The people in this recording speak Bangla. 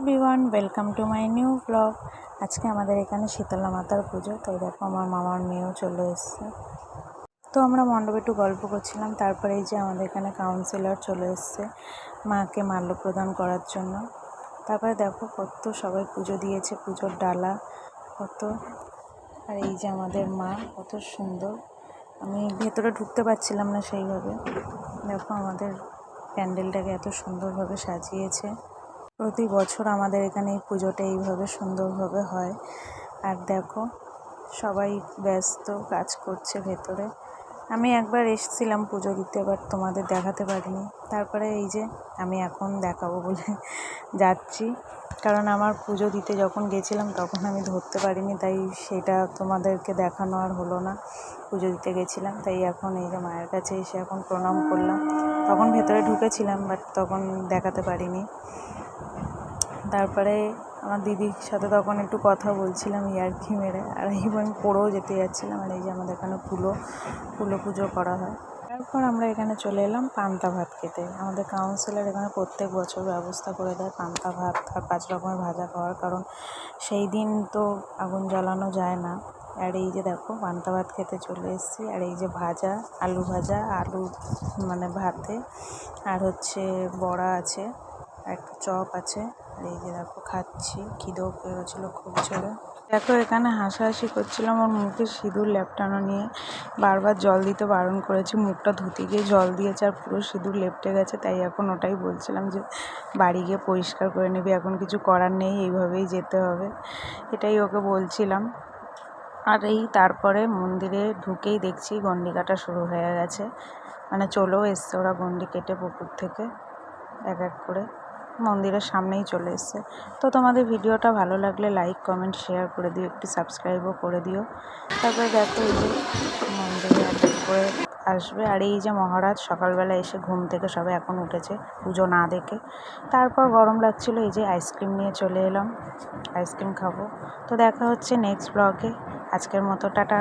Everyone, welcome to my new blog. আজকে আমাদের এখানে শীতলা মাতার পুজো। তো দেখো আমার মামার মেয়েও চলে এসছে। তো আমরা মণ্ডপে একটু গল্প করছিলাম, তারপরে এই যে আমাদের এখানে কাউন্সিলর চলে এসছে মাকে মাল্য প্রদান করার জন্য। তারপরে দেখো কত সবাই পুজো দিয়েছে, পুজোর ডালা কত। আর এই যে আমাদের মা কত সুন্দর, আমি ভেতরে ঢুকতে পারছিলাম না সেইভাবে। দেখো আমাদের প্যান্ডেলটাকে এত সুন্দরভাবে সাজিয়েছে। প্রতি বছর আমাদের এখানে এই পুজোটা এইভাবে সুন্দরভাবে হয়। আর দেখো সবাই ব্যস্ত কাজ করছে ভেতরে। আমি একবার এসেছিলাম পুজো দিতে, বাট তোমাদের দেখাতে পারিনি। তারপরে এই যে আমি এখন দেখাবো বলে যাচ্ছি, কারণ আমার পুজো দিতে যখন গেছিলাম তখন আমি ধরতে পারিনি, তাই সেটা তোমাদেরকে দেখানো আর হলো না। পুজো দিতে গেছিলাম, তাই এখন এই যে মায়ের কাছে এসে এখন প্রণাম করলাম। তখন ভেতরে ঢুকেছিলাম, বাট তখন দেখাতে পারিনি। তারপরে আমার দিদির সাথে তখন একটু কথা বলছিলাম ইয়ার্কি মেরে, আর আমি পড়েও যেতে যাচ্ছিলাম। আর এই যে আমাদের এখানে ফুলো পুজো করা হয়। তারপর আমরা এখানে চলে এলাম পান্তা ভাত খেতে। আমাদের কাউন্সিলর এখানে প্রত্যেক বছর ব্যবস্থা করে দেয় পান্তা ভাত আর 5 রকমের ভাজা খাওয়ার, কারণ সেই দিন তো আগুন জ্বালানো যায় না। আর এই যে দেখো পান্তা ভাত খেতে চলে এসেছি। আর এই যে ভাজা, আলু ভাজা, আলু মানে ভাতে, আর হচ্ছে বড়া আছে, একটা চপ আছে। আর এই যে দেখো খাচ্ছি, খিদেও পেয়েছিল খুব জোরে। দেখো এখানে হাসাহাসি করছিলাম ওর মুখে সিঁদুর লেপটানো নিয়ে। বারবার জল দিতে বারণ করেছি, মুখটা ধুতে গিয়ে জল দিয়েছে আর পুরো সিঁদুর লেপটে গেছে। তাই এখন ওটাই বলছিলাম যে বাড়ি গিয়ে পরিষ্কার করে নিবি, এখন কিছু করার নেই, এইভাবেই যেতে হবে, এটাই ওকে বলছিলাম। আর এই তারপরে মন্দিরে ঢুকেই দেখছি গন্ডি কাটা শুরু হয়ে গেছে, মানে চলেও এসছে ওরা গন্ডি কেটে পুকুর থেকে এক এক করে মন্দিরের সামনেই চলে এসছে। তো তোমাদের ভিডিওটা ভালো লাগলে লাইক, কমেন্ট, শেয়ার করে দিও, একটু সাবস্ক্রাইবও করে দিও। তারপরে দেখো এই যে মন্দিরে এক এক করে আসবে। আর এই যে মহারাজ সকালবেলা এসে ঘুম থেকে সবে এখন উঠেছে পুজো না দেখে। তারপর গরম লাগছিল, এই যে আইসক্রিম নিয়ে চলে এলাম, আইসক্রিম খাবো। তো দেখা হচ্ছে নেক্সট ব্লগে। আজকের মতো টাটা।